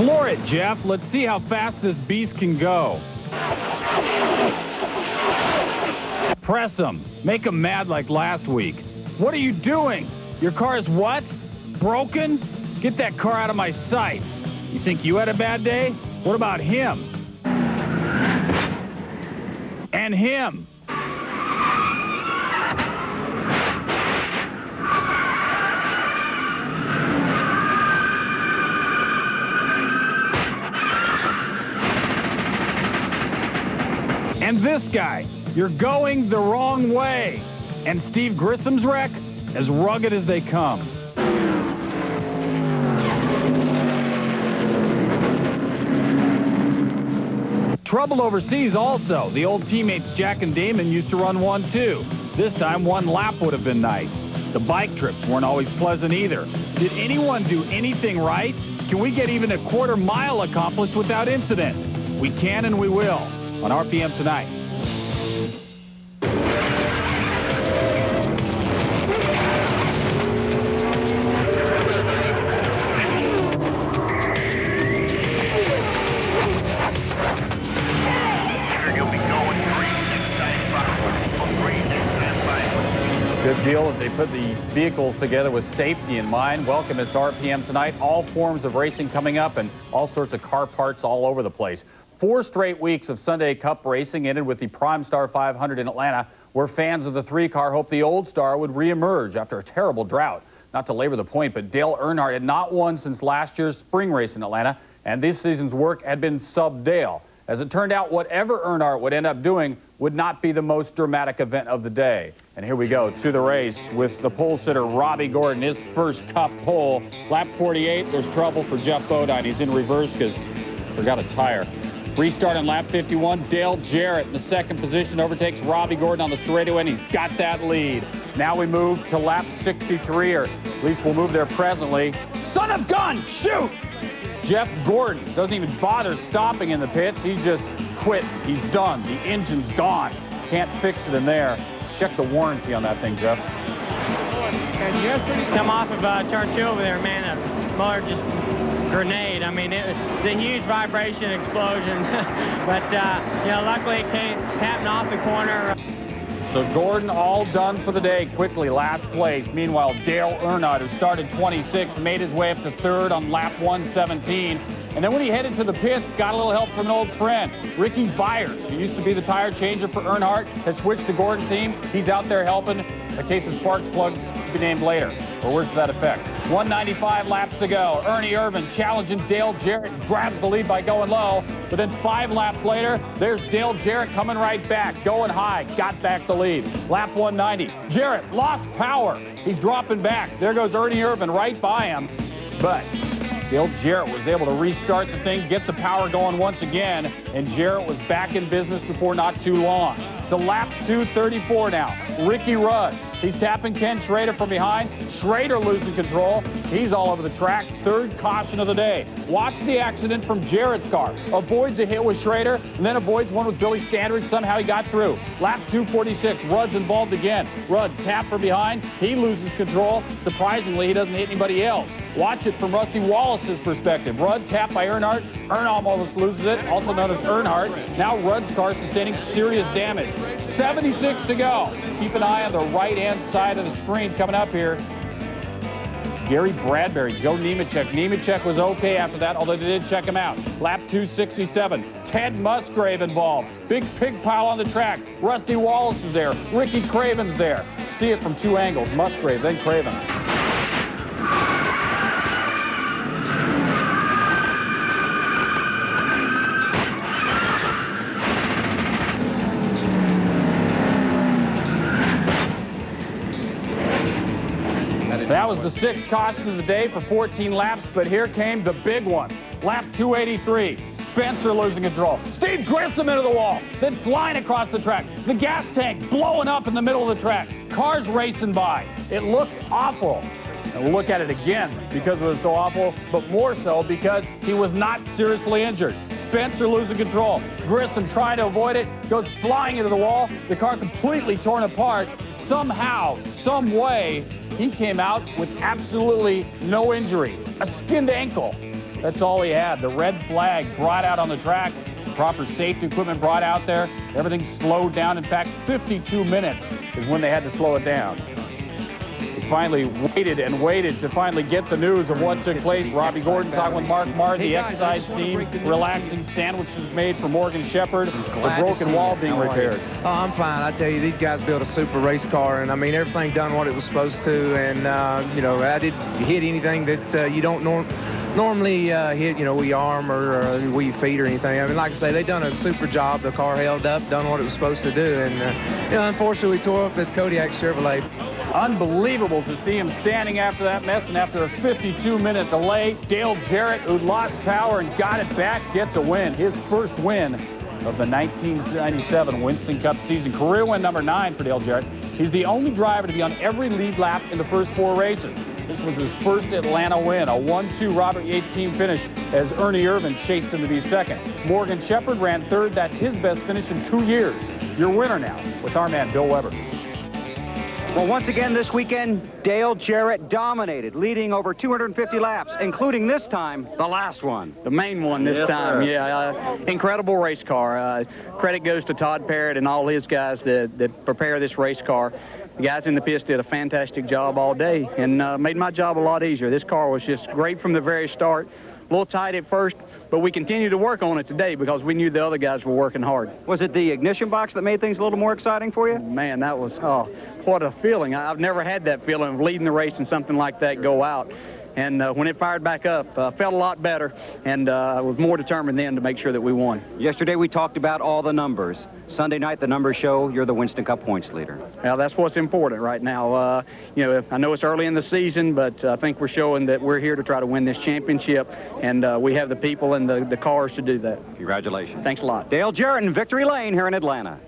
Floor it, Jeff. Let's see how fast this beast can go. Press him. Make him mad like last week. What are you doing? Your car is what? Broken? Get that car out of my sight. You think you had a bad day? What about him? And him? And this guy. You're going the wrong way. And Steve Grissom's wreck, as rugged as they come. Trouble overseas also. The old teammates Jack and Damon used to run one too. This time one lap would have been nice. The bike trips weren't always pleasant either. Did anyone do anything right? Can we get even a quarter mile accomplished without incident? We can and we will on RPM Tonight. Good deal as they put these vehicles together with safety in mind. Welcome, it's RPM Tonight. All forms of racing coming up and all sorts of car parts all over the place. 4 straight weeks of Sunday Cup racing ended with the Prime Star 500 in Atlanta, where fans of the 3-car hoped the old star would reemerge after a terrible drought. Not to labor the point, but Dale Earnhardt had not won since last year's spring race in Atlanta, and this season's work had been sub-Dale. As it turned out, whatever Earnhardt would end up doing would not be the most dramatic event of the day. And here we go to the race with the pole sitter Robbie Gordon, his first Cup pole. Lap 48, there's trouble for Jeff Bodine. He's in reverse because forgot a tire. Restart on lap 51. Dale Jarrett in the second position overtakes Robbie Gordon on the straightaway, and he's got that lead. Now we move to lap 63, or at least we'll move there presently. Son of gun, shoot! Jeff Gordon doesn't even bother stopping in the pits. He's just quit. He's done. The engine's gone. Can't fix it in there. Check the warranty on that thing, Jeff. And you have come off of turn 2 over there, man. A motor just grenade. I mean, it's a huge vibration explosion. But, you know, luckily it happened off the corner. So Gordon all done for the day quickly, last place. Meanwhile, Dale Earnhardt, who started 26, made his way up to 3rd on lap 117. And then when he headed to the pits, got a little help from an old friend. Ricky Byers, who used to be the tire changer for Earnhardt, has switched to Gordon's team. He's out there helping. A case of sparks plugs to be named later, or words to that effect. 195 laps to go. Ernie Irvan challenging Dale Jarrett, grabs the lead by going low. But then 5 laps later, there's Dale Jarrett coming right back, going high, got back the lead. Lap 190, Jarrett lost power. He's dropping back. There goes Ernie Irvan right by him. But Dale Jarrett was able to restart the thing, get the power going once again, and Jarrett was back in business before not too long. To lap 234 now. Ricky Rudd. He's tapping Ken Schrader from behind. Schrader losing control. He's all over the track. 3rd caution of the day. Watch the accident from Jarrett's car. Avoids a hit with Schrader, and then avoids one with Billy Standridge. Somehow he got through. Lap 246. Rudd's involved again. Rudd tapped from behind. He loses control. Surprisingly, he doesn't hit anybody else. Watch it from Rusty Wallace's perspective. Rudd tapped by Earnhardt. Earn almost loses it, also known as Earnhardt. Now Rudd's car sustaining serious damage. 76 to go. Keep an eye on the right-hand side of the screen coming up here. Gary Bradbury, Joe Nemechek. Nemechek was okay after that, although they did check him out. Lap 267. Ted Musgrave involved. Big pig pile on the track. Rusty Wallace is there. Ricky Craven's there. See it from 2 angles. Musgrave, then Craven. That was the 6th caution of the day for 14 laps, but here came the big one. Lap 283, Spencer losing control. Steve Grissom into the wall, then flying across the track. The gas tank blowing up in the middle of the track. Cars racing by. It looked awful. And we'll look at it again because it was so awful, but more so because he was not seriously injured. Spencer losing control. Grissom trying to avoid it, goes flying into the wall. The car completely torn apart. Somehow, some way, he came out with absolutely no injury. A skinned ankle. That's all he had. The red flag brought out on the track. Proper safety equipment brought out there. Everything slowed down. In fact, 52 minutes is when they had to slow it down. They finally waited and waited to finally get the news of what took place. Robbie Gordon talking with Mark Martin, the exercise team, relaxing sandwiches made for Morgan Shepherd, the broken wall being repaired. Oh, I'm fine. I tell you, these guys built a super race car, and I mean, everything done what it was supposed to, and you know, I didn't hit anything that you don't normally hit, you know, with your arm or with your feet or anything. I mean, like I say, they done a super job. The car held up, done what it was supposed to do, and you know, unfortunately, we tore up this Kodiak Chevrolet. Unbelievable to see him standing after that mess, and after a 52-minute delay, Dale Jarrett, who lost power and got it back, gets a win. His first win of the 1997 Winston Cup season. Career win number 9 for Dale Jarrett. He's the only driver to be on every lead lap in the first 4 races. This was his first Atlanta win, a 1-2 Robert Yates team finish as Ernie Irvin chased him to be second. Morgan Shepherd ran third. That's his best finish in 2 years. Your winner now with our man Bill Weber. Well, once again this weekend, Dale Jarrett dominated, leading over 250 laps, including this time, the last one. The main one this time, yeah. Incredible race car. Credit goes to Todd Parrott and all his guys that prepare this race car. The guys in the pits did a fantastic job all day and made my job a lot easier. This car was just great from the very start. A little tight at first, but we continued to work on it today because we knew the other guys were working hard. Was it the ignition box that made things a little more exciting for you? Man, that was, oh, what a feeling. I've never had that feeling of leading the race and something like that go out. And when it fired back up, felt a lot better, and was more determined then to make sure that we won. Yesterday we talked about all the numbers. Sunday night, the numbers show you're the Winston Cup points leader. Well, that's what's important right now. You know, I know it's early in the season, but I think we're showing that we're here to try to win this championship, and we have the people and the cars to do that. Congratulations. Thanks a lot. Dale Jarrett in victory lane here in Atlanta.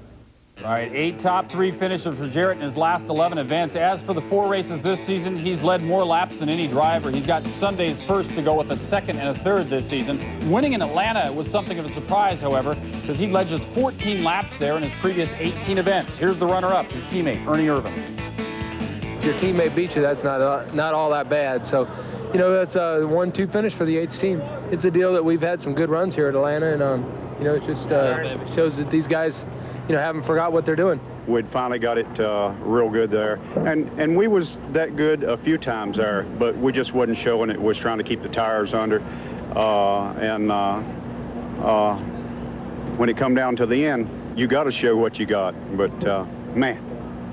All right, 8 top 3 finishes for Jarrett in his last 11 events. As for the 4 races this season, he's led more laps than any driver. He's got Sunday's first to go with a 2nd and a 3rd this season. Winning in Atlanta was something of a surprise, however, because he led just 14 laps there in his previous 18 events. Here's the runner-up, his teammate, Ernie Irvin. If your teammate beat you, that's not all that bad. So, you know, that's a 1-2 finish for the Yates team. It's a deal that we've had some good runs here at Atlanta, and you know, it just shows that these guys, you know, haven't forgot what they're doing. We'd finally got it real good there, and we was that good a few times there, but we just wasn't showing it. We was trying to keep the tires under, when it come down to the end, you got to show what you got. But man,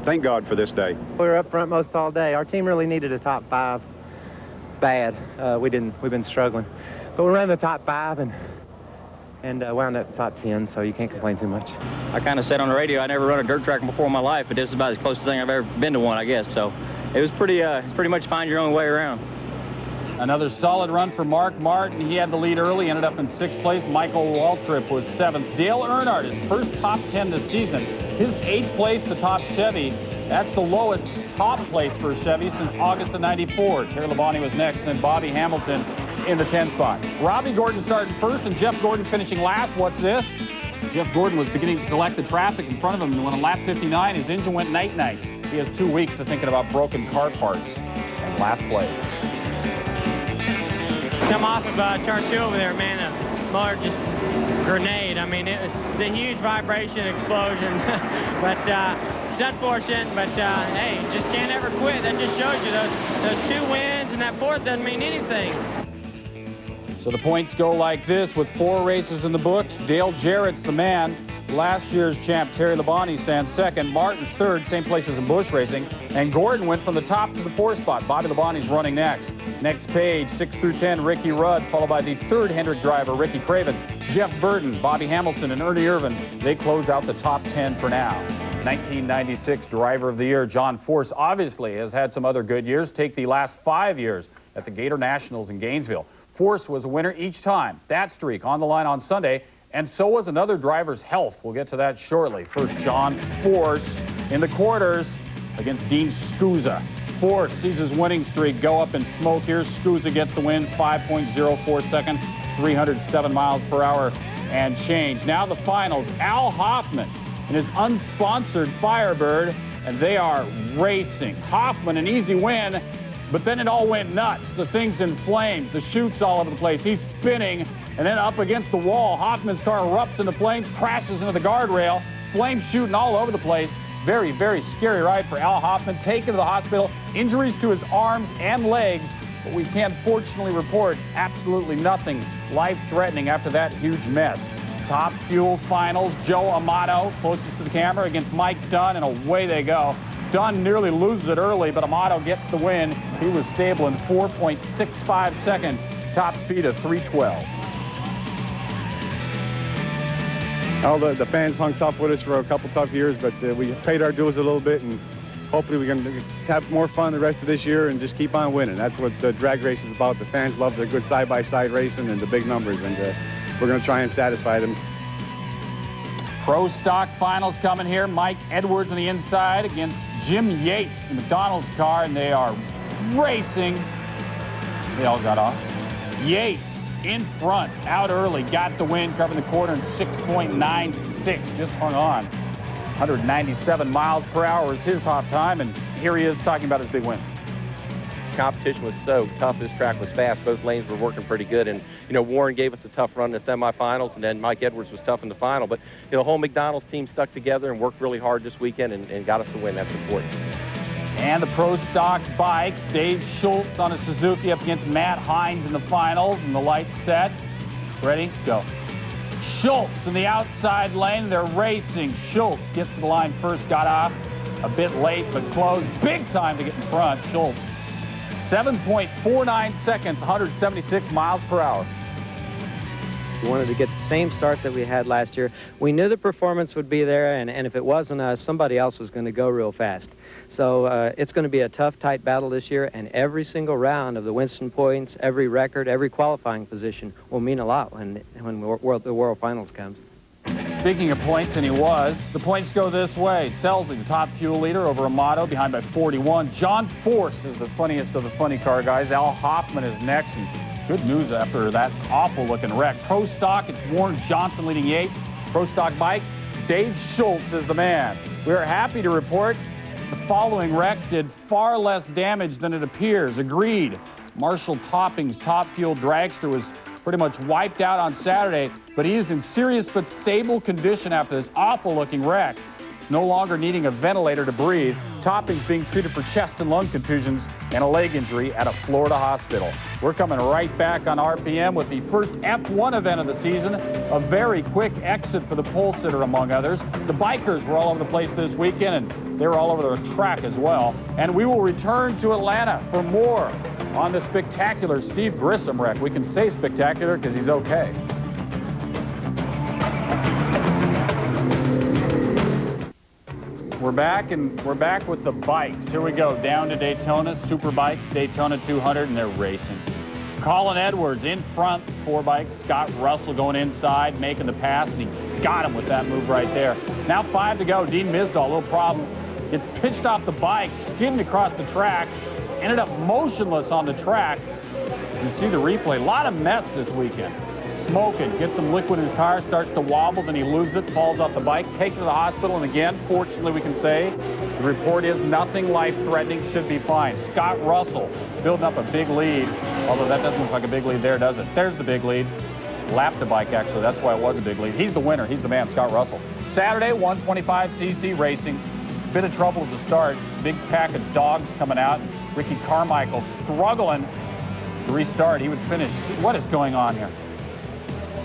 thank God for this day. We were up front most all day. Our team really needed a top 5 bad. We've been struggling, but we ran the top 5 and wound up top 10, so you can't complain too much. I kind of said on the radio I never run a dirt track before in my life, but this is about as closest thing I've ever been to one, I guess. So it was pretty much find your own way around. Another solid run for Mark Martin. He had the lead early, ended up in 6th place. Michael Waltrip was 7th. Dale Earnhardt, his first top 10 this season. His 8th place, the top Chevy. That's the lowest top place for a Chevy since August of '94. Terry Labonte was next, then Bobby Hamilton in the 10 spot. Robbie Gordon started first and Jeff Gordon finishing last. What's this? Jeff Gordon was beginning to collect the traffic in front of him, and when on lap 59, his engine went night-night. He has 2 weeks to thinking about broken car parts. And last place. Come off of turn 2 over there, man, a large grenade. I mean, it was a huge vibration explosion. But it's unfortunate, but hey, just can't ever quit. That just shows you those 2 wins, and that 4th doesn't mean anything. So the points go like this with 4 races in the books. Dale Jarrett's the man. Last year's champ Terry Labonte stands 2nd. Martin's 3rd, same place as in Busch Racing. And Gordon went from the top to the 4th spot. Bobby Labonte's running next. Next page, 6 through 10, Ricky Rudd, followed by the 3rd Hendrick driver, Ricky Craven. Jeff Burton, Bobby Hamilton, and Ernie Irvin. They close out the top 10 for now. 1996 Driver of the Year, John Force, obviously has had some other good years. Take the last 5 years at the Gator Nationals in Gainesville. Force was a winner each time. That streak on the line on Sunday, and so was another driver's health. We'll get to that shortly. First, John Force in the quarters against Dean Scusa. Force sees his winning streak go up in smoke here. Scusa gets the win, 5.04 seconds, 307 miles per hour and change. Now the finals, Al Hoffman in his unsponsored Firebird, and they are racing. Hoffman, an easy win. But then it all went nuts. The thing's in flames. The chute's all over the place. He's spinning, and then up against the wall. Hoffman's car erupts into flames, crashes into the guardrail. Flames shooting all over the place. Very, very scary ride for Al Hoffman. Taken to the hospital. Injuries to his arms and legs. But we can fortunately report absolutely nothing life-threatening after that huge mess. Top Fuel Finals, Joe Amato closest to the camera against Mike Dunn, and away they go. Dunn nearly loses it early, but Amato gets the win. He was stable in 4.65 seconds, top speed of 312. Well, the fans hung tough with us for a couple tough years, but we paid our dues a little bit, and hopefully we can have more fun the rest of this year and just keep on winning. That's what the drag race is about. The fans love the good side-by-side racing and the big numbers, and we're going to try and satisfy them. Pro Stock Finals coming here. Mike Edwards on the inside against Jim Yates, the McDonald's car, and they are racing. They all got off. Yates in front, out early, got the win, covering the corner in 6.96, just hung on. 197 miles per hour was his hot time, and here he is talking about his big win. Competition was so tough. This track was fast. Both lanes were working pretty good, and Warren gave us a tough run in the semifinals, and then Mike Edwards was tough in the final. But the whole McDonald's team stuck together and worked really hard this weekend and got us a win. That's important. And the Pro Stock bikes, Dave Schultz on a Suzuki up against Matt Hines in the finals, and the lights set. Ready? Go. Schultz in the outside lane. They're racing. Schultz gets to the line first, got off a bit late, but closed big time to get in front. Schultz, 7.49 seconds, 176 miles per hour. We wanted to get the same start that we had last year. We knew the performance would be there, and if it wasn't us, somebody else was going to go real fast. So it's going to be a tough, tight battle this year, and every single round of the Winston points, every record, every qualifying position will mean a lot when the World Finals comes. Speaking of points, and he was, the points go this way. Selsley, the top fuel leader, over Amato, behind by 41. John Force is the funniest of the funny car guys. Al Hoffman is next, and good news after that awful-looking wreck. Pro Stock, it's Warren Johnson leading Yates. Pro Stock bike, Dave Schultz is the man. We're happy to report the following wreck did far less damage than it appears. Agreed. Marshall Topping's top fuel dragster was pretty much wiped out on Saturday, but he is in serious but stable condition after this awful-looking wreck. No longer needing a ventilator to breathe. Topping's being treated for chest and lung contusions and a leg injury at a Florida hospital. We're coming right back on RPM with the first F1 event of the season. A very quick exit for the pole sitter, among others. The bikers were all over the place this weekend, and they were all over the track as well. And we will return to Atlanta for more on the spectacular Steve Grissom wreck. We can say spectacular because he's okay. We're back, and we're back with the bikes. Here we go, down to Daytona, Superbikes, Daytona 200, and they're racing. Colin Edwards in front, 4 bikes. Scott Russell going inside, making the pass, and he got him with that move right there. Now 5 to go. Dean Misdahl, a little problem. Gets pitched off the bike, skimmed across the track, ended up motionless on the track. You see the replay. A lot of mess this weekend. Smoking, gets some liquid in his tire, starts to wobble, then he loses it, falls off the bike, taken to the hospital, and again, fortunately we can say, the report is nothing life-threatening, should be fine. Scott Russell building up a big lead, although that doesn't look like a big lead there, does it? There's the big lead. Lapped the bike, actually, that's why it was a big lead. He's the winner, he's the man, Scott Russell. Saturday, 125cc racing. Bit of trouble at the start, big pack of dogs coming out. Ricky Carmichael struggling to restart. He would finish. What is going on here?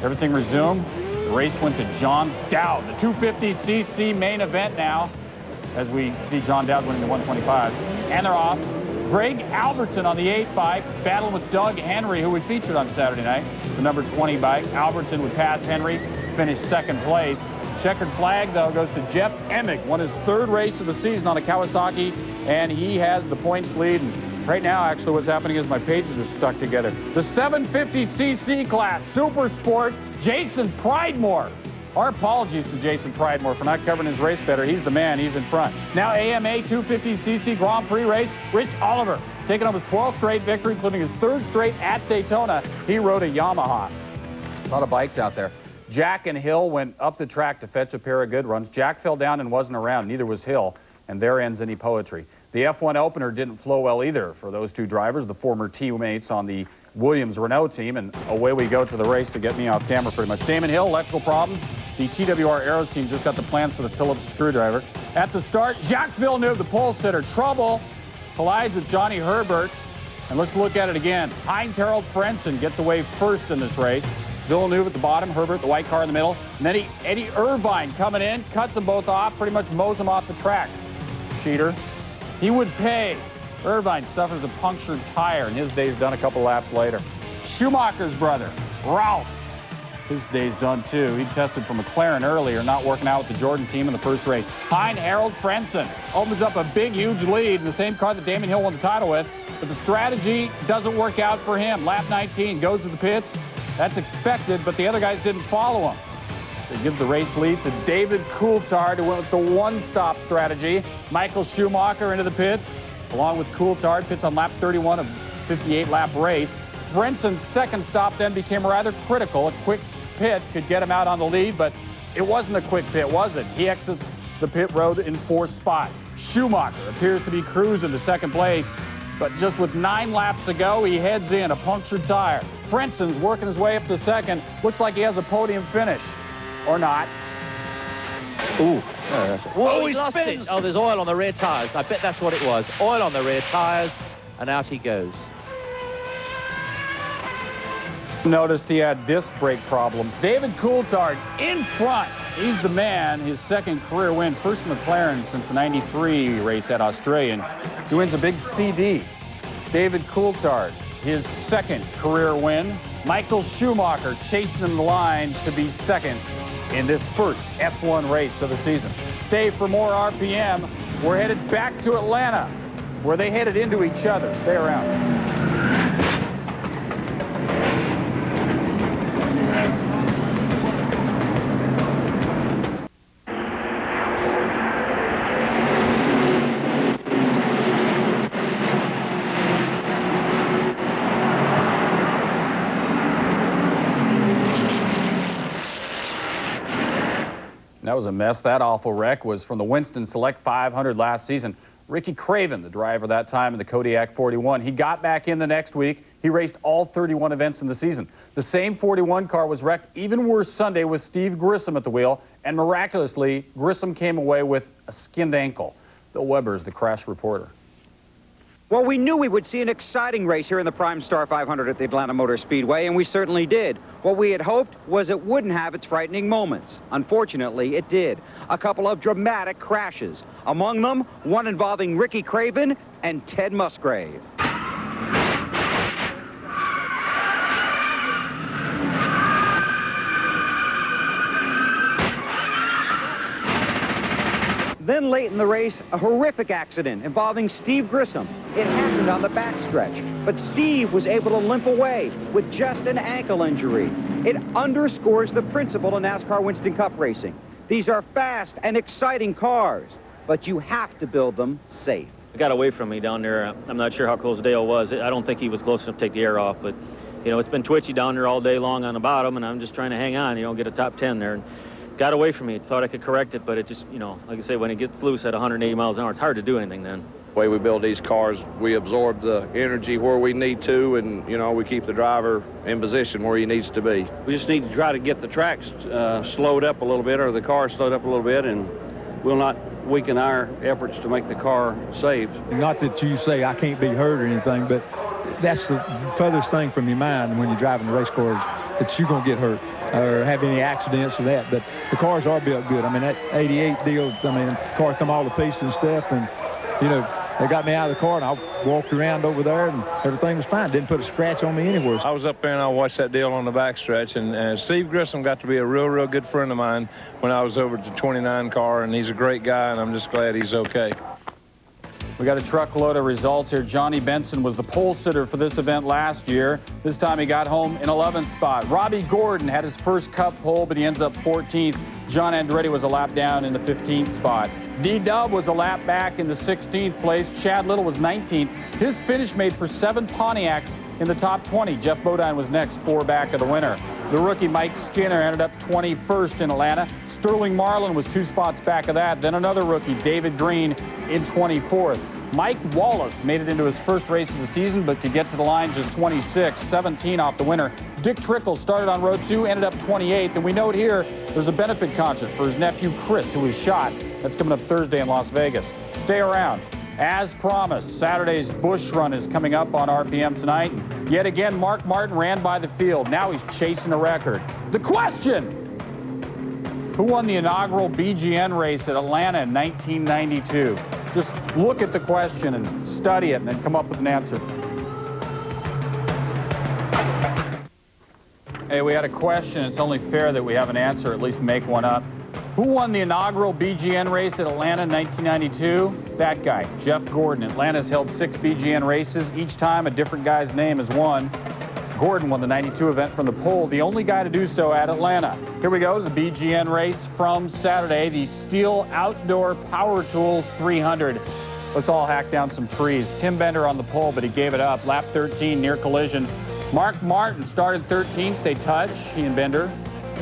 Everything resumed. The race went to John Dowd. The 250cc main event now, as we see John Dowd winning the 125. And they're off. Greg Albertson on the 8 bike, battling with Doug Henry, who we featured on Saturday night. The number 20 bike. Albertson would pass Henry, finish 2nd place. Checkered flag, though, goes to Jeff Emig, won his 3rd race of the season on a Kawasaki, and he has the points lead. And right now, actually, what's happening is my pages are stuck together. The 750cc class, Super Sport, Jason Pridemore. Our apologies to Jason Pridemore for not covering his race better. He's the man. He's in front. Now, AMA 250cc Grand Prix race, Rich Oliver taking home his 12th straight victory, including his 3rd straight at Daytona. He rode a Yamaha. A lot of bikes out there. Jack and Hill went up the track to fetch a pair of good runs. Jack fell down and wasn't around. Neither was Hill. And there ends any poetry. The F1 opener didn't flow well either for those two drivers, the former teammates on the Williams-Renault team, and away we go to the race to get me off camera pretty much. Damon Hill, electrical problems. The TWR Aeros team just got the plans for the Phillips screwdriver. At the start, Jacques Villeneuve, the pole sitter, trouble, collides with Johnny Herbert. And let's look at it again. Heinz-Harald Frentzen gets away first in this race. Villeneuve at the bottom, Herbert, the white car in the middle. And then Eddie Irvine coming in, cuts them both off, pretty much mows them off the track. Cheater. He would pay. Irvine suffers a punctured tire, and his day's done a couple laps later. Schumacher's brother, Ralph, his day's done too. He tested for McLaren earlier, not working out with the Jordan team in the first race. Heinz-Harald Frentzen opens up a big, huge lead in the same car that Damon Hill won the title with, but the strategy doesn't work out for him. Lap 19, goes to the pits. That's expected, but the other guys didn't follow him. They give the race lead to David Coulthard, who went with the one-stop strategy. Michael Schumacher into the pits, along with Coulthard, pits on lap 31 of 58-lap race. Frentzen's second stop then became rather critical. A quick pit could get him out on the lead, but it wasn't a quick pit, was it? He exits the pit road in fourth spot. Schumacher appears to be cruising to second place, but just with 9 laps to go, he heads in, a punctured tire. Frentzen's working his way up to second. Looks like he has a podium finish. Or not. Ooh. Oh, he lost it. Oh, there's oil on the rear tyres. I bet that's what it was. Oil on the rear tyres, and out he goes. Noticed he had disc brake problems. David Coulthard in front. He's the man. His second career win. First McLaren since the '93 race at Australian. He wins a big CD. David Coulthard, his second career win. Michael Schumacher chasing in the line to be second in this first F1 race of the season. Stay for more RPM. We're headed back to Atlanta, where they headed into each other. Stay around. That was a mess. That awful wreck was from the Winston Select 500 last season. Ricky Craven, the driver that time in the Kodiak 41, he got back in the next week. He raced all 31 events in the season. The same 41 car was wrecked even worse Sunday with Steve Grissom at the wheel, and miraculously, Grissom came away with a skinned ankle. Bill Weber is the crash reporter. Well, we knew we would see an exciting race here in the Prime Star 500 at the Atlanta Motor Speedway, and we certainly did. What we had hoped was it wouldn't have its frightening moments. Unfortunately, it did. A couple of dramatic crashes. Among them, one involving Ricky Craven and Ted Musgrave. Then late in the race, a horrific accident involving Steve Grissom. It happened on the backstretch, but Steve was able to limp away with just an ankle injury. It underscores the principle in NASCAR Winston Cup racing. These are fast and exciting cars, but you have to build them safe. It got away from me down there. I'm not sure how close Dale was. I don't think he was close enough to take the air off, but, you know, it's been twitchy down there all day long on the bottom, and I'm just trying to hang on, you know, get a top 10 there. And got away from me. Thought I could correct it, but it just, you know, like I say, when it gets loose at 180 miles an hour, it's hard to do anything then. The way we build these cars, we absorb the energy where we need to, and, you know, we keep the driver in position where he needs to be. We just need to try to get the tracks slowed up a little bit, or the car slowed up a little bit, and we'll not weaken our efforts to make the car safe. Not that you say I can't be hurt or anything, but that's the furthest thing from your mind when you're driving the race cars, that you're going to get hurt or have any accidents or that. But the cars are built good. I mean, that 88 deal, I mean, the car come all to pieces and stuff, and, you know, they got me out of the car, and I walked around over there, and everything was fine. Didn't put a scratch on me anywhere. I was up there, and I watched that deal on the backstretch, and Steve Grissom got to be a real good friend of mine when I was over at the 29 car, and he's a great guy, and I'm just glad he's okay. We got a truckload of results here. Johnny Benson was the pole sitter for this event last year. This time he got home in 11th spot. Robbie Gordon had his first Cup pole, but he ends up 14th. John Andretti was a lap down in the 15th spot. D-Dub was a lap back in the 16th place. Chad Little was 19th. His finish made for 7 Pontiacs in the top 20. Jeff Bodine was next, 4 back of the winner. The rookie Mike Skinner ended up 21st in Atlanta. Sterling Marlin was 2 spots back of that. Then another rookie, David Green, in 24th. Mike Wallace made it into his first race of the season, but could get to the line just 26, 17 off the winner. Dick Trickle started on row 2, ended up 28th. And we note here, there's a benefit concert for his nephew Chris, who was shot. That's coming up Thursday in Las Vegas. Stay around. As promised, Saturday's Busch Run is coming up on RPM tonight. Yet again, Mark Martin ran by the field. Now he's chasing a record. The question: who won the inaugural BGN race at Atlanta in 1992? Just look at the question and study it and then come up with an answer. Hey, we had a question. It's only fair that we have an answer, at least make one up. Who won the inaugural BGN race at Atlanta in 1992? That guy, Jeff Gordon. Atlanta's held 6 BGN races. Each time a different guy's name has won. Gordon won the 92 event from the pole, the only guy to do so at Atlanta. Here we go, the BGN race from Saturday, the Steel Outdoor Power Tool 300. Let's all hack down some trees. Tim Bender on the pole, but he gave it up. Lap 13, near collision. Mark Martin started 13th. They touch, he and Bender.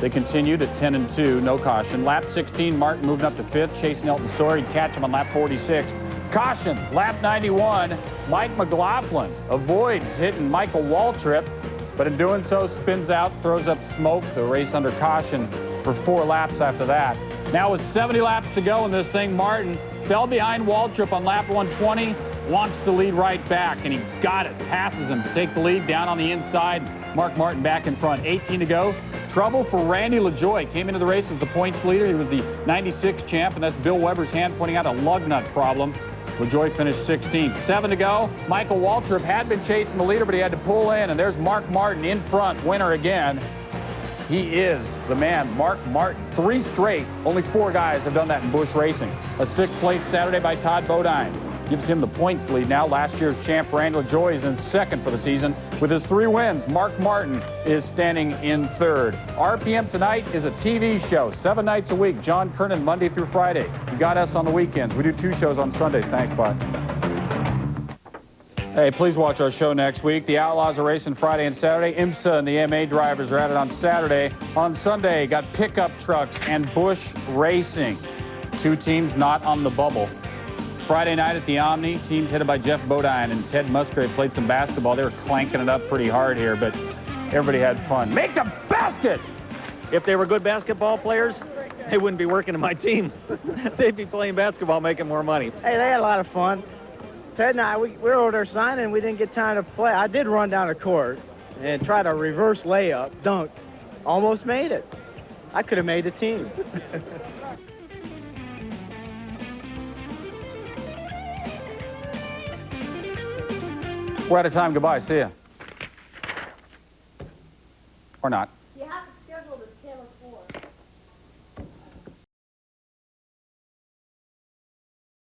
They continued at 10 and 2, no caution. Lap 16, Martin moving up to 5th, chasing Elton Sawyer. He'd catch him on lap 46. Caution, lap 91, Mike McLaughlin avoids hitting Michael Waltrip, but in doing so, spins out, throws up smoke. The race under caution for 4 laps after that. Now with 70 laps to go in this thing, Martin fell behind Waltrip on lap 120, wants to lead right back, and he got it, passes him to take the lead down on the inside. Mark Martin back in front, 18 to go. Trouble for Randy LaJoie. Came into the race as the points leader. He was the 96 champ, and that's Bill Weber's hand pointing out a lug nut problem. LaJoie finished 16th. 7 to go. Michael Waltrip had been chasing the leader, but he had to pull in, and there's Mark Martin in front, winner again. He is the man, Mark Martin. 3 straight. Only 4 guys have done that in Busch racing. A 6th place Saturday by Todd Bodine gives him the points lead now. Last year's champ Randy LaJoie is in 2nd for the season. With his 3 wins, Mark Martin is standing in 3rd. RPM Tonight is a TV show, 7 nights a week. John Kernan, Monday through Friday. You got us on the weekends. We do 2 shows on Sundays. Thanks, bud. Hey, please watch our show next week. The Outlaws are racing Friday and Saturday. IMSA and the MA drivers are at it on Saturday. On Sunday, got pickup trucks and Busch racing. 2 teams not on the bubble. Friday night at the Omni, teams headed by Jeff Bodine and Ted Musgrave played some basketball. They were clanking it up pretty hard here, but everybody had fun. Make the basket! If they were good basketball players, they wouldn't be working in my team. They'd be playing basketball, making more money. Hey, they had a lot of fun. Ted and I, we were over there signing, we didn't get time to play. I did run down the court and try to reverse layup, dunk. Almost made it. I could have made the team. We're out of time. Goodbye. See ya. Or not.